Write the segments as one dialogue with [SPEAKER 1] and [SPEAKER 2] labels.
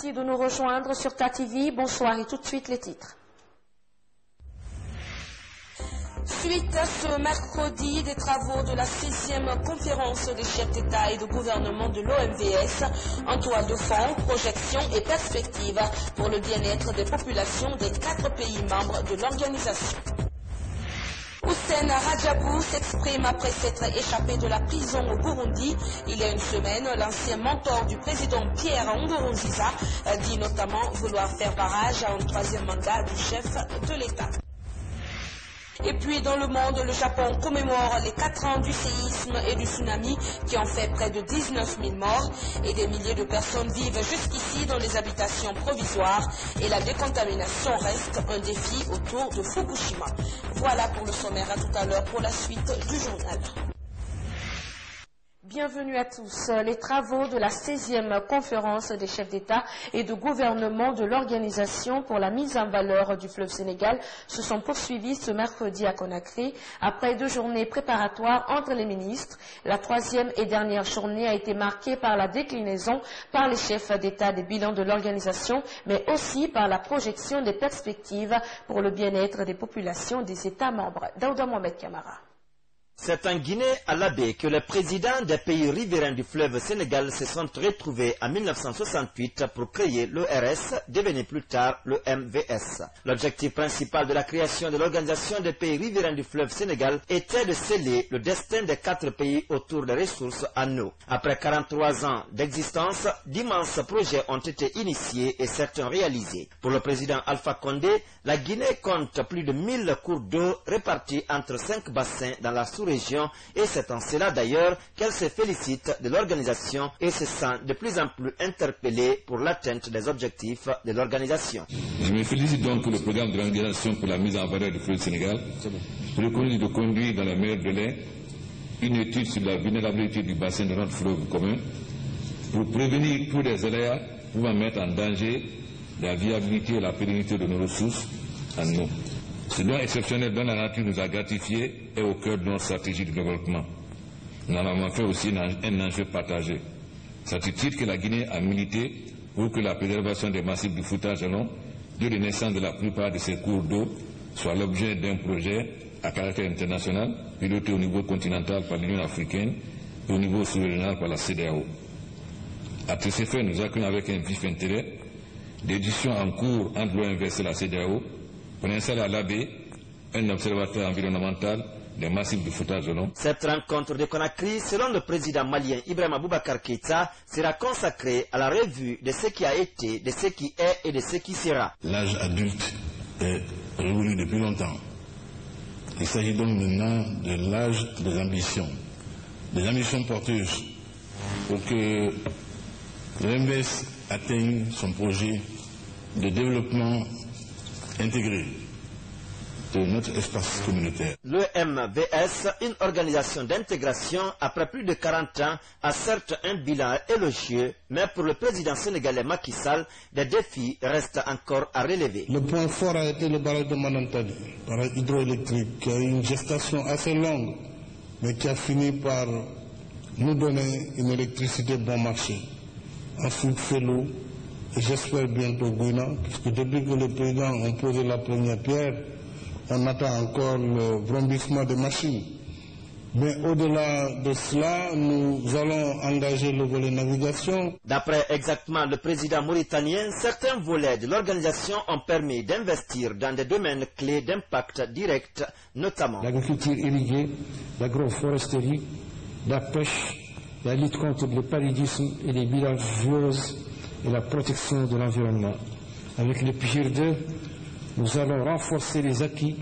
[SPEAKER 1] Merci de nous rejoindre sur TATV. Bonsoir et tout de suite les titres. Suite à ce mercredi des travaux de la 6e conférence des chefs d'État et de gouvernement de l'OMVS, en toile de fond, projections et perspectives pour le bien-être des populations des 4 pays membres de l'organisation. Hussein Rajabou s'exprime après s'être échappé de la prison au Burundi. Il y a une semaine, l'ancien mentor du président Pierre Nkurunziza dit notamment vouloir faire barrage à un 3e mandat du chef de l'État. Et puis dans le monde, le Japon commémore les 4 ans du séisme et du tsunami qui ont fait près de 19 000 morts et des milliers de personnes vivent jusqu'ici dans les habitations provisoires et la décontamination reste un défi autour de Fukushima. Voilà pour le sommaire, à tout à l'heure pour la suite du journal. Bienvenue à tous. Les travaux de la 16e conférence des chefs d'État et de gouvernement de l'Organisation pour la mise en valeur du fleuve Sénégal se sont poursuivis ce mercredi à Conakry. Après 2 journées préparatoires entre les ministres, la 3e et dernière journée a été marquée par la déclinaison par les chefs d'État des bilans de l'organisation, mais aussi par la projection des perspectives pour le bien-être des populations des États membres. Daouda Mohamed Kamara.
[SPEAKER 2] C'est en Guinée, à la baie, que les présidents des pays riverains du fleuve Sénégal se sont retrouvés en 1968 pour créer l'ERS, devenu plus tard le MVS. L'objectif principal de la création de l'Organisation des pays riverains du fleuve Sénégal était de sceller le destin des 4 pays autour des ressources en eau. Après 43 ans d'existence, d'immenses projets ont été initiés et certains réalisés. Pour le président Alpha Condé, la Guinée compte plus de 1000 cours d'eau répartis entre 5 bassins dans la sous-région et c'est en cela d'ailleurs qu'elle se félicite de l'organisation et se sent de plus en plus interpellée pour l'atteinte des objectifs de l'organisation.
[SPEAKER 3] Je me félicite donc que le programme de l'organisation pour la mise en valeur du fleuve Sénégal reconnaît de conduire dans la mer de l'Ain une étude sur la vulnérabilité du bassin de notre fleuve commun pour prévenir tous les aléas pouvant mettre en danger la viabilité et la pérennité de nos ressources en eau. Ce don exceptionnel dont la nature nous a gratifié est au cœur de notre stratégie de développement. Nous en avons fait aussi un enjeu partagé. C'est à ce titre que la Guinée a milité pour que la préservation des massifs du Fouta Jalon, lieu de naissance de la plupart de ces cours d'eau, soit l'objet d'un projet à caractère international, piloté au niveau continental par l'Union africaine et au niveau sous-régional par la CEDEAO. À tous ces faits, nous accueillons avec un vif intérêt l'édition en cours entre l'OMVS et la CEDEAO pour installer à l'Abbé un observatoire environnemental des massifs du Fouta Jalon.
[SPEAKER 2] Cette rencontre de Conakry, selon le président malien Ibrahima Boubacar Keïta, sera consacrée à la revue de ce qui a été, de ce qui est et de ce qui sera.
[SPEAKER 4] L'âge adulte est révolu depuis longtemps. Il s'agit donc maintenant de l'âge des ambitions porteuses pour que l'OMVS atteigne son projet de développement intégré de notre espace communautaire.
[SPEAKER 2] Le MVS, une organisation d'intégration après plus de 40 ans, a certes un bilan élogieux, mais pour le président sénégalais Macky Sall, des défis restent encore à relever.
[SPEAKER 5] Le point fort a été le barrage de Manantali, barrage hydroélectrique, qui a eu une gestation assez longue, mais qui a fini par nous donner une électricité bon marché. Ensuite, Felo, et j'espère bientôt Gouina, puisque depuis que les présidents ont posé la première pierre, on attend encore le vrombissement des machines. Mais au-delà de cela, nous allons engager le volet navigation.
[SPEAKER 2] D'après exactement le président mauritanien, certains volets de l'organisation ont permis d'investir dans des domaines clés d'impact direct, notamment
[SPEAKER 6] l'agriculture irriguée, l'agroforesterie, la pêche, la lutte contre le paludisme et les bilharzioses et la protection de l'environnement. Avec le PIGIR 2, nous allons renforcer les acquis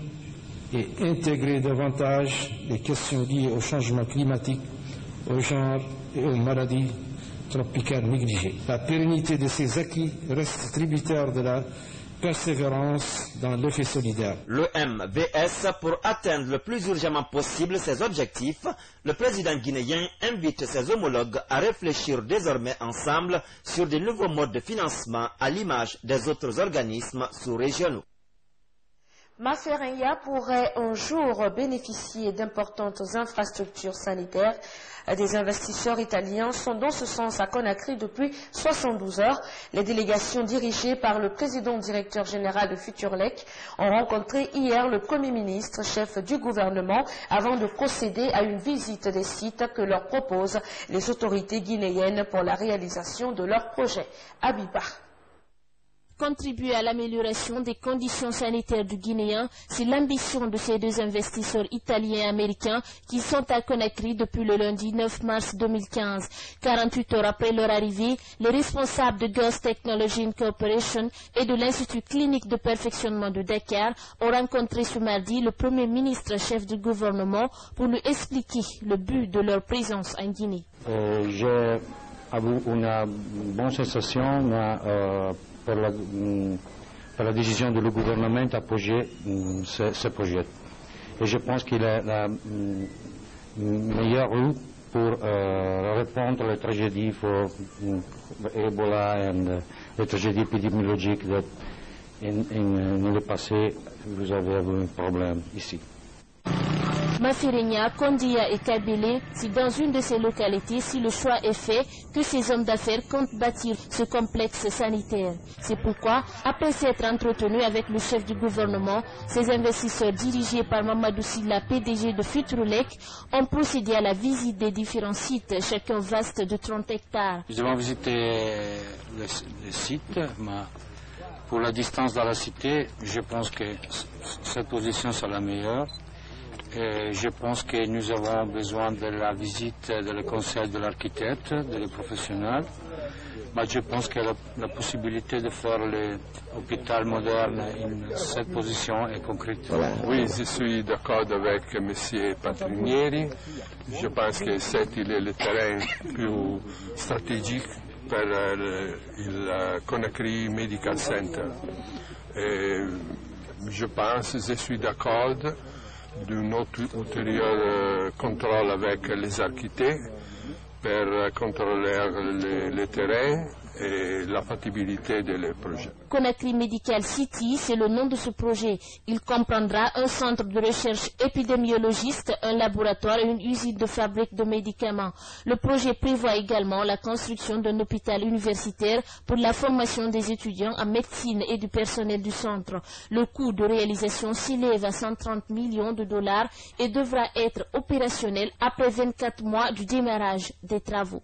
[SPEAKER 6] et intégrer davantage les questions liées au changement climatique, au genre et aux maladies tropicales négligées. La pérennité de ces acquis reste tributaire de la persévérance dans l'effet solidaire.
[SPEAKER 2] Le MVS, pour atteindre le plus urgemment possible ses objectifs, le président guinéen invite ses homologues à réfléchir désormais ensemble sur de nouveaux modes de financement à l'image des autres organismes sous-régionaux.
[SPEAKER 1] Mafereya pourrait un jour bénéficier d'importantes infrastructures sanitaires. Des investisseurs italiens sont dans ce sens à Conakry depuis 72 heures. Les délégations dirigées par le président directeur général de Futurlec ont rencontré hier le Premier ministre, chef du gouvernement, avant de procéder à une visite des sites que leur proposent les autorités guinéennes pour la réalisation de leur projet. Abiba.
[SPEAKER 7] Contribuer à l'amélioration des conditions sanitaires du Guinéen, c'est l'ambition de ces deux investisseurs italiens et américains qui sont à Conakry depuis le lundi 9 mars 2015. 48 heures après leur arrivée, les responsables de Gulf Technology Incorporation et de l'Institut clinique de perfectionnement de Dakar ont rencontré ce mardi le Premier ministre chef du gouvernement pour lui expliquer le but de leur présence en Guinée.
[SPEAKER 8] J'ai une bonne sensation pour la décision de le gouvernement d'appuyer ce projet. Et je pense qu'il est la meilleure route pour répondre aux tragédies pour Ebola et les tragédies épidémiologiques dans le passé. Vous avez un problème ici.
[SPEAKER 7] Mafereya, Kondia et Kabele, c'est dans une de ces localités, si le choix est fait, que ces hommes d'affaires comptent bâtir ce complexe sanitaire. C'est pourquoi, après s'être entretenus avec le chef du gouvernement, ces investisseurs dirigés par Mamadou Silla, PDG de Futurlec, ont procédé à la visite des différents sites, chacun vaste de 30 hectares.
[SPEAKER 9] Nous avons visité le site, mais pour la distance dans la cité, je pense que cette position c'est la meilleure. Et je pense que nous avons besoin de la visite du conseil de l'architecte, des professionnels. Mais je pense que la possibilité de faire l'hôpital moderne in cette position est concrète.
[SPEAKER 10] Oui, je suis d'accord avec M. Patrinieri. Je pense que c'est le terrain plus stratégique pour le Conakry Medical Center. Et je suis d'accord d'un ultérieur contrôle avec les architectes pour contrôler le terrain et la compatibilité des projets.
[SPEAKER 7] Conakry Medical City, c'est le nom de ce projet. Il comprendra un centre de recherche épidémiologiste, un laboratoire et une usine de fabrique de médicaments. Le projet prévoit également la construction d'un hôpital universitaire pour la formation des étudiants en médecine et du personnel du centre. Le coût de réalisation s'élève à 130 millions de dollars et devra être opérationnel après 24 mois du démarrage des travaux.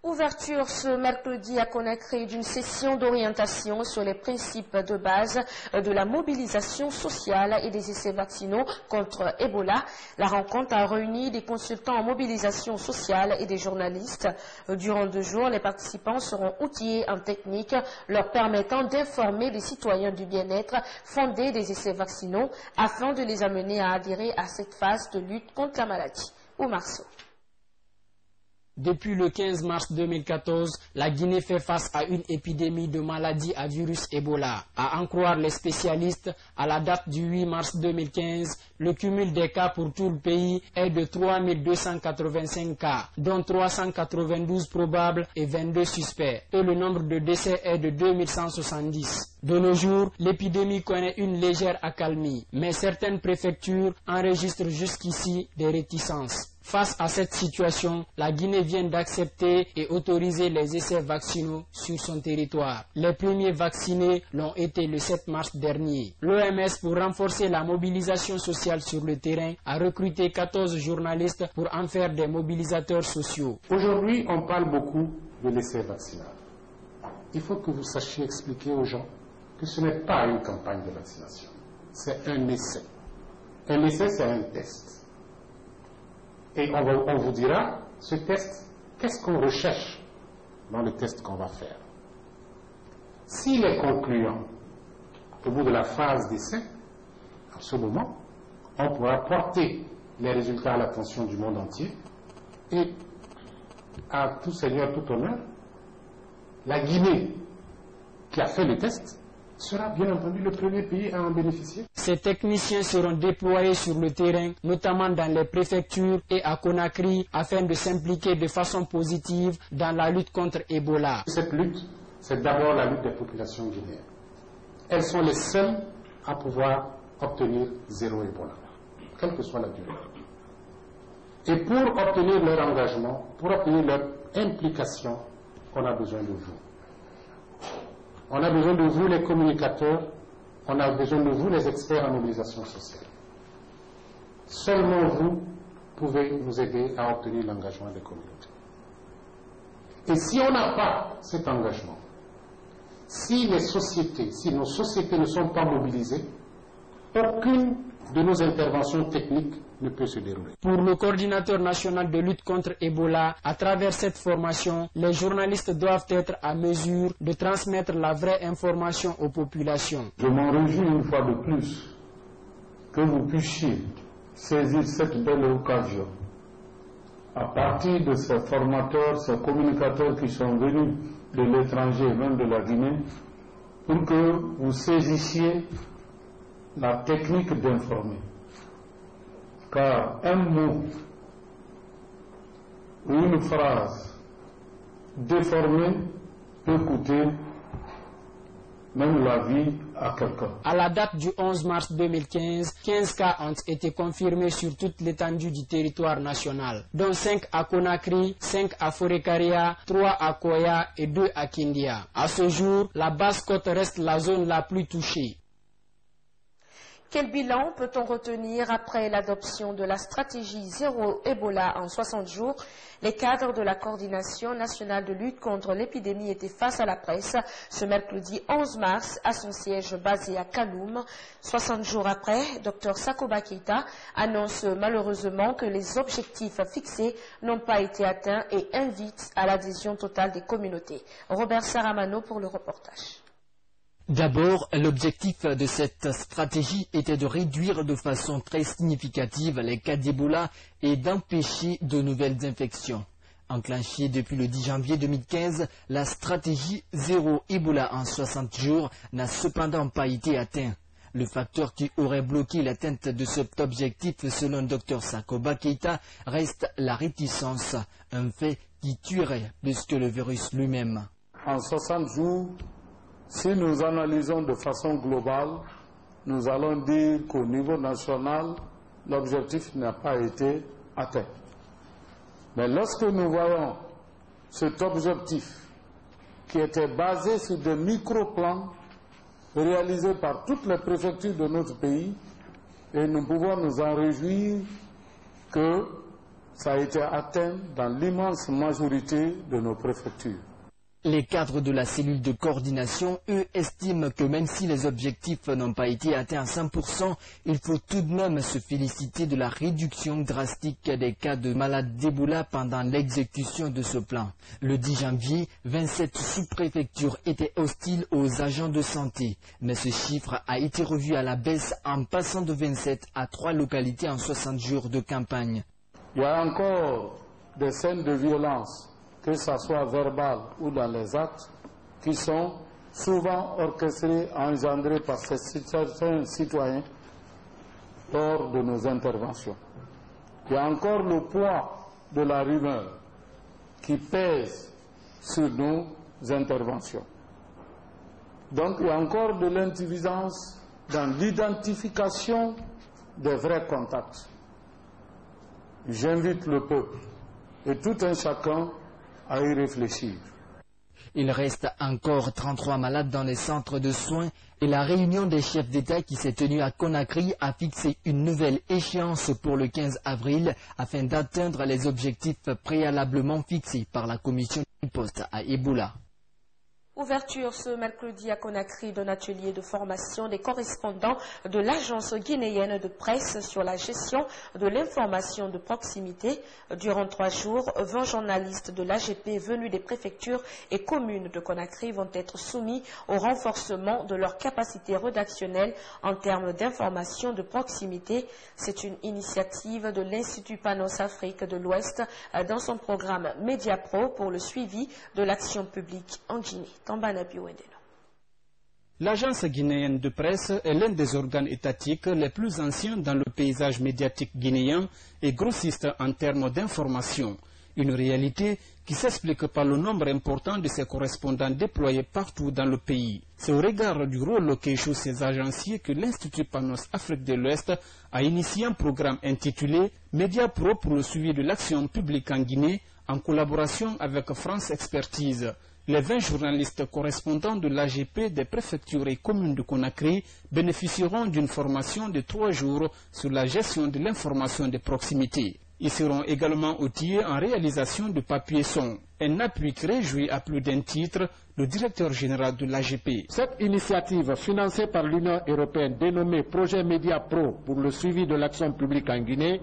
[SPEAKER 1] Ouverture ce mercredi à Conakry d'une session d'orientation sur les principes de base de la mobilisation sociale et des essais vaccinaux contre Ebola. La rencontre a réuni des consultants en mobilisation sociale et des journalistes. Durant 2 jours, les participants seront outillés en technique leur permettant d'informer les citoyens du bien-être fondé des essais vaccinaux afin de les amener à adhérer à cette phase de lutte contre la maladie. Oumar Sow.
[SPEAKER 11] Depuis le 15 mars 2014, la Guinée fait face à une épidémie de maladies à virus Ebola. À en croire les spécialistes, à la date du 8 mars 2015, le cumul des cas pour tout le pays est de 3285 cas, dont 392 probables et 22 suspects. Et le nombre de décès est de 2170. De nos jours, l'épidémie connaît une légère accalmie, mais certaines préfectures enregistrent jusqu'ici des réticences. Face à cette situation, la Guinée vient d'accepter et autoriser les essais vaccinaux sur son territoire. Les premiers vaccinés l'ont été le 7 mars dernier. L'OMS, pour renforcer la mobilisation sociale sur le terrain, a recruté 14 journalistes pour en faire des mobilisateurs sociaux.
[SPEAKER 12] Aujourd'hui, on parle beaucoup de l'essai vaccinal. Il faut que vous sachiez expliquer aux gens que ce n'est pas une campagne de vaccination, c'est un essai. Un essai, c'est un test. Et on vous dira, ce test, qu'est-ce qu'on recherche dans le test qu'on va faire. S'il est concluant, au bout de la phase d'essai, à ce moment, on pourra porter les résultats à l'attention du monde entier et, à tout seigneur, tout honneur, la Guinée, qui a fait le test, sera bien entendu le premier pays à en bénéficier.
[SPEAKER 11] Ces techniciens seront déployés sur le terrain, notamment dans les préfectures et à Conakry, afin de s'impliquer de façon positive dans la lutte contre Ebola.
[SPEAKER 12] Cette lutte, c'est d'abord la lutte des populations guinéennes. Elles sont les seules à pouvoir obtenir zéro Ebola, quelle que soit la durée. Et pour obtenir leur engagement, pour obtenir leur implication, on a besoin de vous. On a besoin de vous les communicateurs, on a besoin de vous les experts en mobilisation sociale. Seulement vous pouvez nous aider à obtenir l'engagement des communautés. Et si on n'a pas cet engagement, si nos sociétés ne sont pas mobilisées, aucune de nos interventions techniques ne peut se dérouler.
[SPEAKER 11] Pour le coordinateur national de lutte contre Ebola, à travers cette formation, les journalistes doivent être à mesure de transmettre la vraie information aux populations.
[SPEAKER 13] Je m'en réjouis une fois de plus que vous puissiez saisir cette belle occasion à partir de ces formateurs, ces communicateurs qui sont venus de l'étranger, même de la Guinée, pour que vous saisissiez la technique d'informer. Car un mot ou une phrase déformée peut coûter même la vie à quelqu'un.
[SPEAKER 11] À la date du 11 mars 2015, 15 cas ont été confirmés sur toute l'étendue du territoire national, dont 5 à Conakry, 5 à Forêt-Karia, 3 à Koya et 2 à Kindia. À ce jour, la Basse-Côte reste la zone la plus touchée.
[SPEAKER 1] Quel bilan peut-on retenir après l'adoption de la stratégie zéro Ebola en 60 jours? Les cadres de la coordination nationale de lutte contre l'épidémie étaient face à la presse ce mercredi 11 mars à son siège basé à Kaloum. 60 jours après, Dr Sakoba Keita annonce malheureusement que les objectifs fixés n'ont pas été atteints et invite à l'adhésion totale des communautés. Robert Saramano pour le reportage.
[SPEAKER 14] D'abord, l'objectif de cette stratégie était de réduire de façon très significative les cas d'Ebola et d'empêcher de nouvelles infections. Enclenchée depuis le 10 janvier 2015, la stratégie zéro Ebola en 60 jours n'a cependant pas été atteint. Le facteur qui aurait bloqué l'atteinte de cet objectif, selon Dr Sakoba Keita, reste la réticence, un fait qui tuerait plus que le virus lui-même.
[SPEAKER 13] En 60 jours, si nous analysons de façon globale, nous allons dire qu'au niveau national, l'objectif n'a pas été atteint. Mais lorsque nous voyons cet objectif qui était basé sur des micro-plans réalisés par toutes les préfectures de notre pays, et nous pouvons nous en réjouir que ça a été atteint dans l'immense majorité de nos préfectures.
[SPEAKER 14] Les cadres de la cellule de coordination, eux, estiment que même si les objectifs n'ont pas été atteints à 100%, il faut tout de même se féliciter de la réduction drastique des cas de malades d'Ebola pendant l'exécution de ce plan. Le 10 janvier, 27 sous-préfectures étaient hostiles aux agents de santé, mais ce chiffre a été revu à la baisse en passant de 27 à 3 localités en 60 jours de campagne.
[SPEAKER 13] Il y a encore des scènes de violence, que ce soit verbal ou dans les actes, qui sont souvent orchestrés, engendrés par certains citoyens lors de nos interventions. Il y a encore le poids de la rumeur qui pèse sur nos interventions. Donc il y a encore de l'insuffisance dans l'identification des vrais contacts. J'invite le peuple et tout un chacun à y réfléchir.
[SPEAKER 14] Il reste encore 33 malades dans les centres de soins et la réunion des chefs d'État qui s'est tenue à Conakry a fixé une nouvelle échéance pour le 15 avril afin d'atteindre les objectifs préalablement fixés par la commission de riposte à Ebola.
[SPEAKER 1] Ouverture ce mercredi à Conakry d'un atelier de formation des correspondants de l'agence guinéenne de presse sur la gestion de l'information de proximité. Durant 3 jours, 20 journalistes de l'AGP venus des préfectures et communes de Conakry vont être soumis au renforcement de leur capacité rédactionnelle en termes d'information de proximité. C'est une initiative de l'Institut Panos Afrique de l'Ouest dans son programme Mediapro pour le suivi de l'action publique en Guinée.
[SPEAKER 11] L'agence guinéenne de presse est l'un des organes étatiques les plus anciens dans le paysage médiatique guinéen et grossiste en termes d'information. Une réalité qui s'explique par le nombre important de ses correspondants déployés partout dans le pays. C'est au regard du rôle que jouent ces agenciers que l'Institut Panos Afrique de l'Ouest a initié un programme intitulé Média Pro pour le suivi de l'action publique en Guinée en collaboration avec France Expertise. Les 20 journalistes correspondants de l'AGP des préfectures et communes de Conakry bénéficieront d'une formation de 3 jours sur la gestion de l'information de proximité. Ils seront également outillés en réalisation de papier son. Un appui qui réjouit à plus d'un titre le directeur général de l'AGP.
[SPEAKER 12] Cette initiative financée par l'Union européenne dénommée Projet Média Pro pour le suivi de l'action publique en Guinée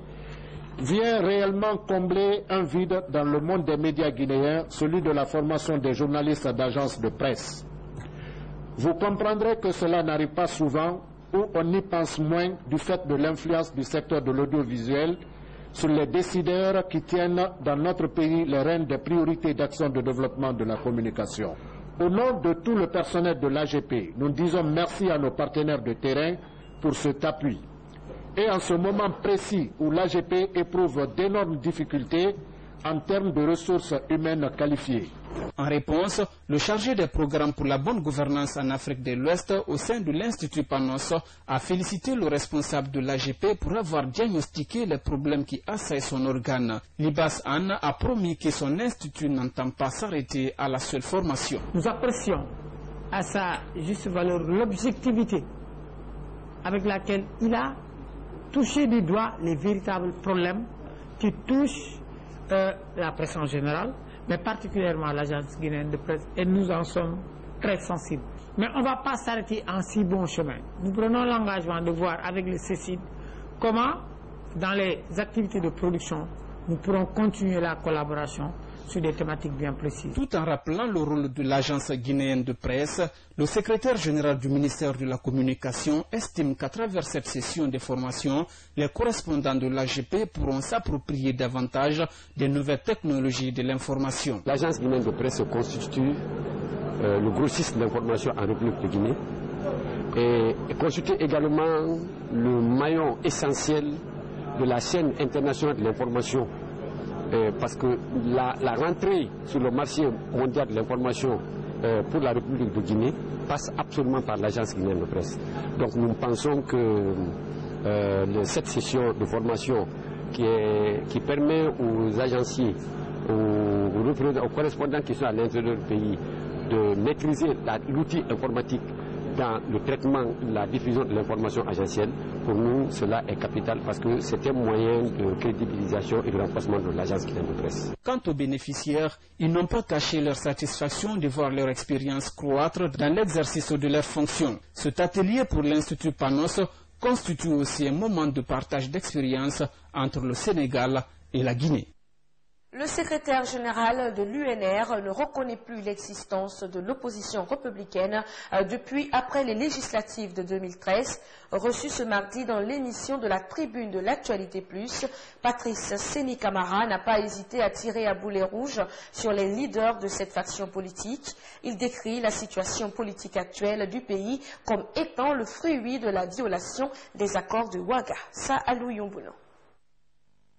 [SPEAKER 12] vient réellement combler un vide dans le monde des médias guinéens, celui de la formation des journalistes d'agences de presse. Vous comprendrez que cela n'arrive pas souvent ou on y pense moins du fait de l'influence du secteur de l'audiovisuel sur les décideurs qui tiennent dans notre pays les rênes des priorités d'action de développement de la communication. Au nom de tout le personnel de l'AGP, nous disons merci à nos partenaires de terrain pour cet appui. Et en ce moment précis où l'AGP éprouve d'énormes difficultés en termes de ressources humaines qualifiées.
[SPEAKER 11] En réponse, le chargé des programmes pour la bonne gouvernance en Afrique de l'Ouest au sein de l'Institut Panos a félicité le responsable de l'AGP pour avoir diagnostiqué les problèmes qui assaillent son organe. Libas Anne a promis que son institut n'entend pas s'arrêter à la seule formation.
[SPEAKER 15] Nous apprécions à sa juste valeur l'objectivité avec laquelle il a touché du doigt les véritables problèmes qui touchent la presse en général, mais particulièrement l'agence guinéenne de presse, et nous en sommes très sensibles. Mais on ne va pas s'arrêter en si bon chemin. Nous prenons l'engagement de voir avec le CECID comment, dans les activités de production, nous pourrons continuer la collaboration sur des thématiques bien précises.
[SPEAKER 11] Tout en rappelant le rôle de l'agence guinéenne de presse, le secrétaire général du ministère de la Communication estime qu'à travers cette session de formation, les correspondants de l'AGP pourront s'approprier davantage des nouvelles technologies de l'information.
[SPEAKER 16] L'agence guinéenne de presse constitue le grossiste d'information en République de Guinée et constitue également le maillon essentiel de la chaîne internationale de l'information. Parce que la rentrée sur le marché mondial de l'information pour la République de Guinée passe absolument par l'agence guinéenne de presse. Donc nous pensons que cette session de formation qui permet aux agenciers, aux correspondants qui sont à l'intérieur du pays de maîtriser l'outil informatique dans le traitement, la diffusion de l'information agentielle, pour nous, cela est capital parce que c'est un moyen de crédibilisation et de renforcement de l'agence guinéenne de presse.
[SPEAKER 11] Quant aux bénéficiaires, ils n'ont pas caché leur satisfaction de voir leur expérience croître dans l'exercice de leurs fonctions. Cet atelier pour l'Institut Panos constitue aussi un moment de partage d'expérience entre le Sénégal et la Guinée.
[SPEAKER 1] Le secrétaire général de l'UNR ne reconnaît plus l'existence de l'opposition républicaine depuis après les législatives de 2013. Reçu ce mardi dans l'émission de la Tribune de l'Actualité Plus, Patrice Séni Camara n'a pas hésité à tirer à boulet rouge sur les leaders de cette faction politique. Il décrit la situation politique actuelle du pays comme étant le fruit de la violation des accords de Ouaga. Ça, Alou Yombouno.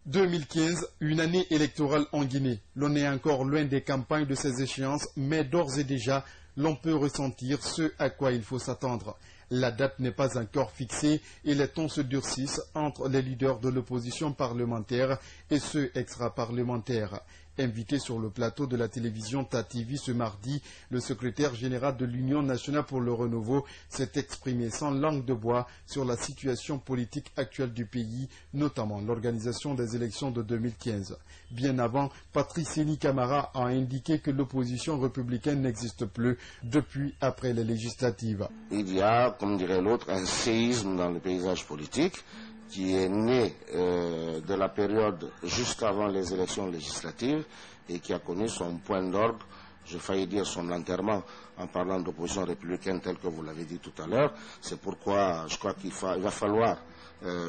[SPEAKER 17] 2015, une année électorale en Guinée. L'on est encore loin des campagnes de ces échéances, mais d'ores et déjà, l'on peut ressentir ce à quoi il faut s'attendre. La date n'est pas encore fixée et les tons se durcissent entre les leaders de l'opposition parlementaire et ceux extra-parlementaires. Invité sur le plateau de la télévision TATV ce mardi, le secrétaire général de l'Union nationale pour le renouveau s'est exprimé sans langue de bois sur la situation politique actuelle du pays, notamment l'organisation des élections de 2015. Bien avant, Patrice Séni Camara a indiqué que l'opposition républicaine n'existe plus depuis après les législatives.
[SPEAKER 18] Il y a, comme dirait l'autre, un séisme dans le paysage politique qui est né de la période juste avant les élections législatives et qui a connu son point d'orgue, j'ai failli dire son enterrement en parlant d'opposition républicaine telle que vous l'avez dit tout à l'heure. C'est pourquoi je crois qu'il va falloir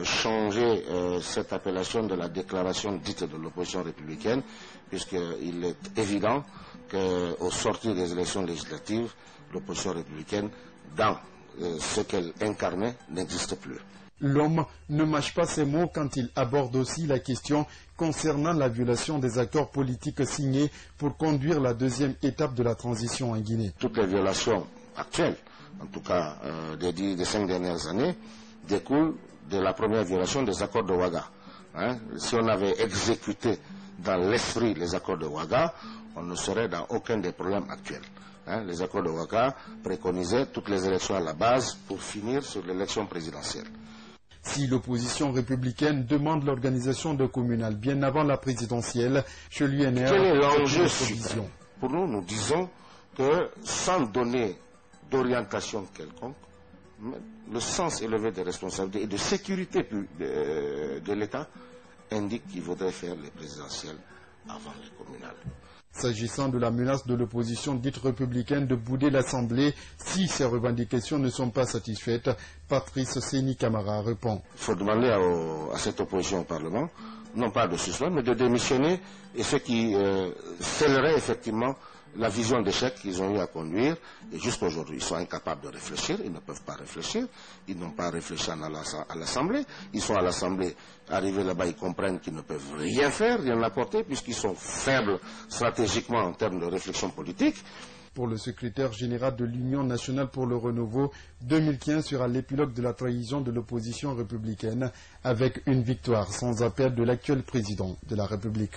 [SPEAKER 18] changer cette appellation de la déclaration dite de l'opposition républicaine, puisqu'il est évident qu'au sortir des élections législatives, l'opposition républicaine, dans ce qu'elle incarnait, n'existe plus.
[SPEAKER 17] L'homme ne mâche pas ses mots quand il aborde aussi la question concernant la violation des accords politiques signés pour conduire la deuxième étape de la transition en Guinée.
[SPEAKER 18] Toutes les violations actuelles, en tout cas des 5 dernières années, découlent de la première violation des accords de Ouaga. Si on avait exécuté dans l'esprit les accords de Ouaga, on ne serait dans aucun des problèmes actuels. Les accords de Ouaga préconisaient toutes les élections à la base pour finir sur l'élection présidentielle.
[SPEAKER 17] Si l'opposition républicaine demande l'organisation de communales bien avant la présidentielle, chez l'UNR,
[SPEAKER 18] quel est l'enjeu suprême? Pour nous, nous disons que sans donner d'orientation quelconque, le sens élevé des responsabilités et de sécurité de l'État indique qu'il faudrait faire les présidentielles avant les communales.
[SPEAKER 17] S'agissant de la menace de l'opposition dite républicaine de bouder l'Assemblée si ces revendications ne sont pas satisfaites, Patrice Séni Camara répond.
[SPEAKER 18] Il faut demander à cette opposition au Parlement, non pas de suspendre, mais de démissionner, et ce qui scellerait effectivement la vision d'échec qu'ils ont eu à conduire. Et jusqu'à aujourd'hui, ils sont incapables de réfléchir, ils ne peuvent pas réfléchir, ils n'ont pas réfléchi à l'Assemblée, ils sont à l'Assemblée, arrivés là-bas, ils comprennent qu'ils ne peuvent rien faire, rien apporter, puisqu'ils sont faibles stratégiquement en termes de réflexion politique.
[SPEAKER 17] Pour le secrétaire général de l'Union nationale pour le renouveau, 2015 sera l'épilogue de la trahison de l'opposition républicaine, avec une victoire sans appel de l'actuel président de la République.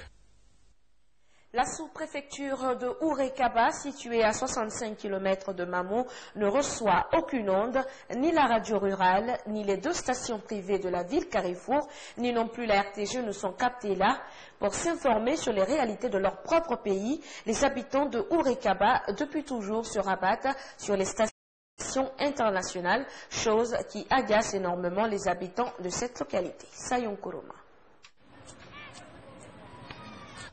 [SPEAKER 1] La sous-préfecture de Ourekaba, située à 65 km de Mamo, ne reçoit aucune onde, ni la radio rurale, ni les 2 stations privées de la ville Carrefour, ni non plus la RTG ne sont captés là. Pour s'informer sur les réalités de leur propre pays, les habitants de Ourekaba, depuis toujours, se rabattent sur les stations internationales, chose qui agace énormément les habitants de cette localité. Sayon Kuroma.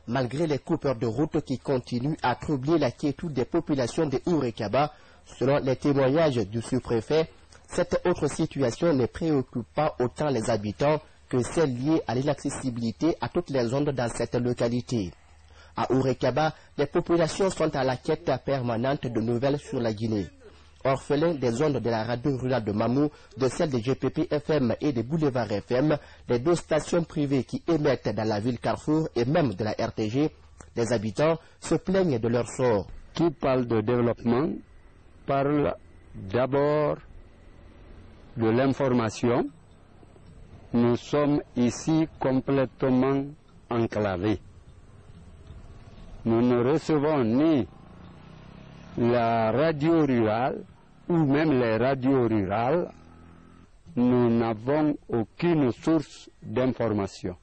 [SPEAKER 19] Malgré les coupeurs de route qui continuent à troubler la quiétude des populations de Ourekaba, selon les témoignages du sous-préfet, cette autre situation ne préoccupe pas autant les habitants que celle liée à l'inaccessibilité à toutes les zones dans cette localité. À Ourekaba, les populations sont à la quête permanente de nouvelles sur la Guinée. Orphelins des ondes de la radio rurale de Mamou, de celle de GPP FM et de Boulevard FM, les 2 stations privées qui émettent dans la ville Carrefour et même de la RTG, les habitants se plaignent de leur sort.
[SPEAKER 16] Qui parle de développement parle d'abord de l'information. Nous sommes ici complètement enclavés. Nous ne recevons ni la radio rurale ou même les radios rurales. Nous n'avons aucune source d'information.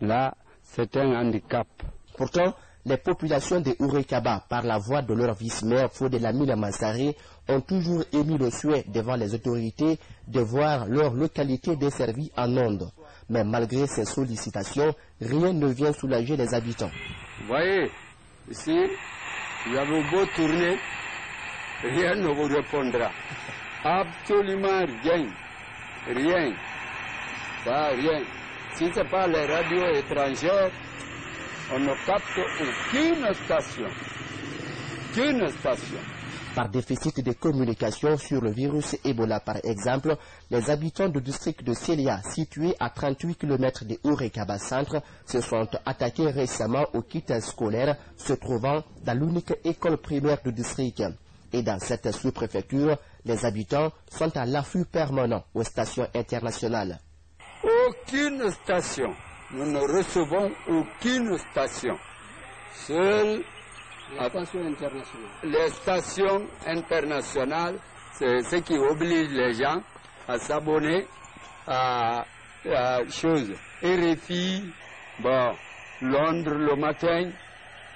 [SPEAKER 16] Là, c'est un handicap.
[SPEAKER 19] Pourtant, les populations de Ourekaba, par la voix de leur vice-maire Faudelamine Massari, ont toujours émis le souhait devant les autorités de voir leur localité desservie en ondes. Mais malgré ces sollicitations, rien ne vient soulager les habitants.
[SPEAKER 20] Vous voyez, ici, vous avez beau tourner, rien ne vous répondra. Absolument rien. Rien. Pas rien. Si ce n'est pas les radios étrangères, on ne capte aucune station. Aucune station.
[SPEAKER 19] Par déficit de communication sur le virus Ebola, par exemple, les habitants du district de Célia, situé à 38 km de Ourekaba Centre, se sont attaqués récemment au kit scolaire se trouvant dans l'unique école primaire du district. Et dans cette sous-préfecture, les habitants sont à l'affût permanent aux stations internationales.
[SPEAKER 20] Aucune station. Nous ne recevons aucune station. Seules les stations internationales, c'est ce qui oblige les gens à s'abonner à choses. RFI, bon, Londres le matin,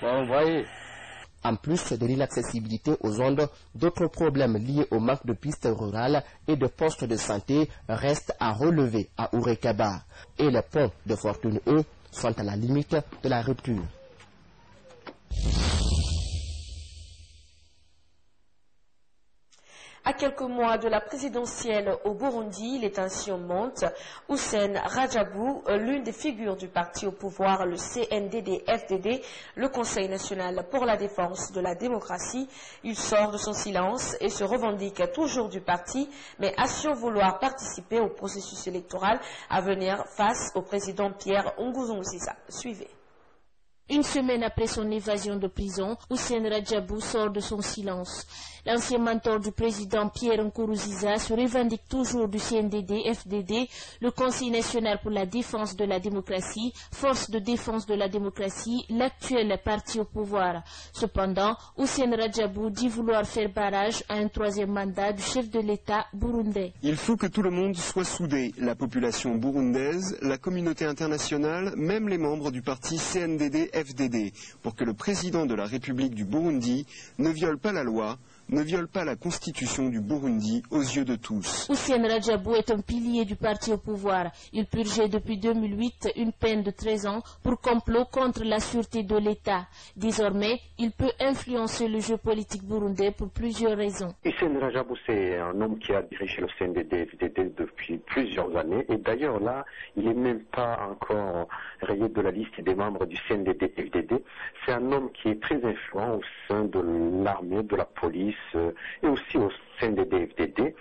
[SPEAKER 20] bon, vous voyez.
[SPEAKER 19] En plus de l'inaccessibilité aux ondes, d'autres problèmes liés au manque de pistes rurales et de postes de santé restent à relever à Ourekaba. Et les ponts de Fortune, eux, sont à la limite de la rupture.
[SPEAKER 1] À quelques mois de la présidentielle au Burundi, les tensions montent. Hussein Rajabou, l'une des figures du parti au pouvoir, le CNDD-FDD, le Conseil national pour la défense de la démocratie, il sort de son silence et se revendique toujours du parti, mais assure vouloir participer au processus électoral à venir face au président Pierre Nkurunziza. Suivez.
[SPEAKER 7] Une semaine après son évasion de prison, Hussein Rajabou sort de son silence. L'ancien mentor du président Pierre Nkurunziza se revendique toujours du CNDD-FDD, le Conseil national pour la défense de la démocratie, force de défense de la démocratie, l'actuel parti au pouvoir. Cependant, Hussein Rajabou dit vouloir faire barrage à un troisième mandat du chef de l'État burundais.
[SPEAKER 21] Il faut que tout le monde soit soudé, la population burundaise, la communauté internationale, même les membres du parti CNDD-FDD, pour que le président de la République du Burundi ne viole pas la loi, ne viole pas la constitution du Burundi aux yeux de tous.
[SPEAKER 7] Hussein Rajabou est un pilier du parti au pouvoir. Il purgeait depuis 2008 une peine de 13 ans pour complot contre la sûreté de l'État. Désormais, il peut influencer le jeu politique burundais pour plusieurs raisons.
[SPEAKER 22] Hussein Rajabou, c'est un homme qui a dirigé le CNDD-FDD depuis plusieurs années. Et d'ailleurs, là, il n'est même pas encore rayé de la liste des membres du CNDD-FDD. C'est un homme qui est très influent au sein de l'armée, de la police, et aussi au CNDD-FDD.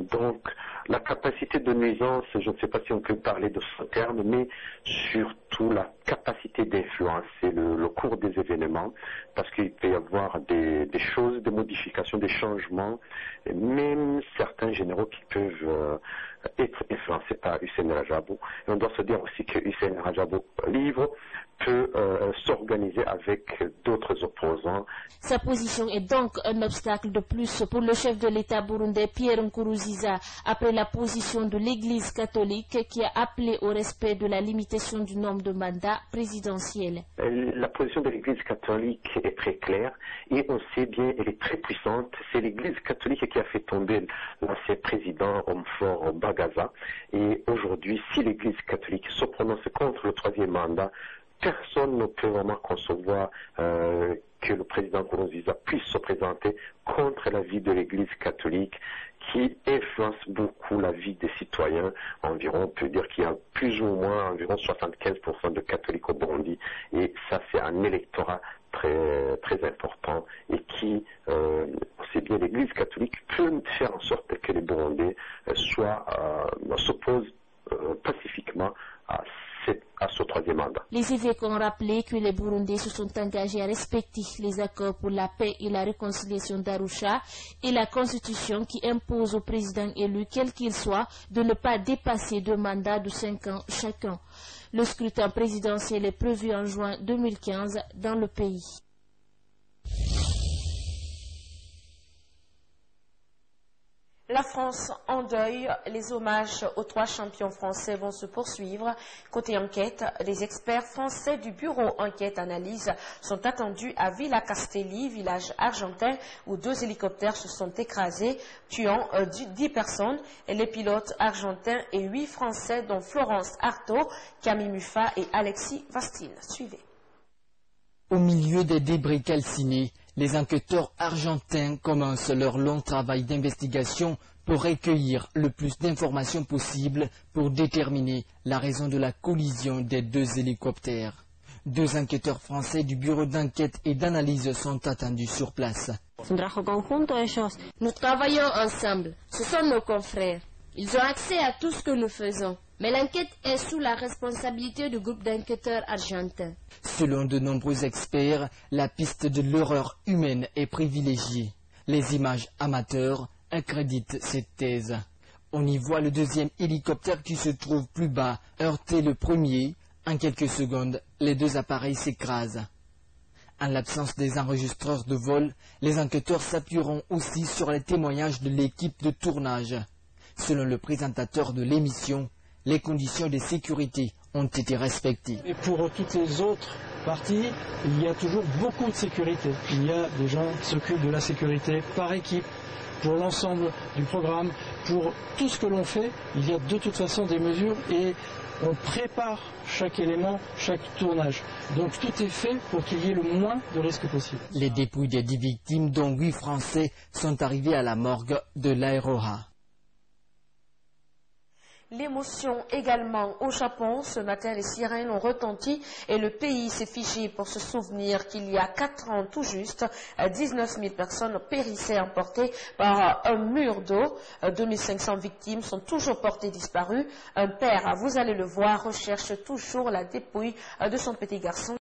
[SPEAKER 22] Donc la capacité de nuisance, je ne sais pas si on peut parler de ce terme, mais surtout la capacité d'influencer le cours des événements, parce qu'il peut y avoir des choses, des modifications, des changements, et même certains généraux qui peuvent être influencés par Hussein Rajabou. Et on doit se dire aussi que Hussein Rajabou libre peut s'organiser avec d'autres opposants.
[SPEAKER 7] Sa position est donc un obstacle de plus pour le chef de l'État burundais Pierre Nkurunziza, après la position de l'Église catholique qui a appelé au respect de la limitation du nombre de mandats présidentiels.
[SPEAKER 22] La position de l'Église catholique est très claire et on sait bien, elle est très puissante. C'est l'Église catholique qui a fait tomber l'ancien président homme fort Bagaza. Et aujourd'hui, si l'Église catholique se prononce contre le troisième mandat, personne ne peut vraiment concevoir que le président Nkurunziza puisse se présenter contre la vie de l'Église catholique qui influence beaucoup la vie des citoyens. Environ, on peut dire qu'il y a plus ou moins environ 75% de catholiques au Burundi. Et ça, c'est un électorat très, très important et qui, c'est bien l'Église catholique, peut faire en sorte que les Burundais s'opposent pacifiquement à ce troisième mandat.
[SPEAKER 7] Les évêques ont rappelé que les Burundais se sont engagés à respecter les accords pour la paix et la réconciliation d'Arusha et la Constitution qui impose au président élu, quel qu'il soit, de ne pas dépasser 2 mandats de 5 ans chacun. Le scrutin présidentiel est prévu en juin 2015 dans le pays.
[SPEAKER 1] La France en deuil, les hommages aux 3 champions français vont se poursuivre. Côté enquête, les experts français du bureau Enquête Analyse sont attendus à Villa Castelli, village argentin, où 2 hélicoptères se sont écrasés, tuant 10 personnes. Et les pilotes argentins et 8 Français, dont Florence Artaud, Camille Muffat et Alexis Vastine. Suivez.
[SPEAKER 14] Au milieu des débris calcinés, les enquêteurs argentins commencent leur long travail d'investigation pour recueillir le plus d'informations possible pour déterminer la raison de la collision des 2 hélicoptères. 2 enquêteurs français du bureau d'enquête et d'analyse sont attendus sur place.
[SPEAKER 23] Nous travaillons ensemble. Ce sont nos confrères. Ils ont accès à tout ce que nous faisons. Mais l'enquête est sous la responsabilité du groupe d'enquêteurs argentins.
[SPEAKER 14] Selon de nombreux experts, la piste de l'erreur humaine est privilégiée. Les images amateurs accréditent cette thèse. On y voit le 2e hélicoptère qui se trouve plus bas heurter le premier. En quelques secondes, les 2 appareils s'écrasent. En l'absence des enregistreurs de vol, les enquêteurs s'appuieront aussi sur les témoignages de l'équipe de tournage. Selon le présentateur de l'émission, les conditions de sécurité ont été respectées.
[SPEAKER 24] Et pour toutes les autres parties, il y a toujours beaucoup de sécurité. Il y a des gens qui s'occupent de la sécurité par équipe. pour l'ensemble du programme, pour tout ce que l'on fait. Il y a de toute façon des mesures et on prépare chaque élément, chaque tournage. Donc tout est fait pour qu'il y ait le moins de risques possible.
[SPEAKER 14] Les dépouilles des 10 victimes, dont 8 Français, sont arrivées à la morgue de l'Aéroha.
[SPEAKER 1] L'émotion également au Japon. Ce matin, les sirènes ont retenti et le pays s'est figé pour se souvenir qu'il y a 4 ans tout juste, 19 000 personnes périssaient emportées par un mur d'eau. 2500 victimes sont toujours portées disparues. Un père, vous allez le voir, recherche toujours la dépouille de son petit garçon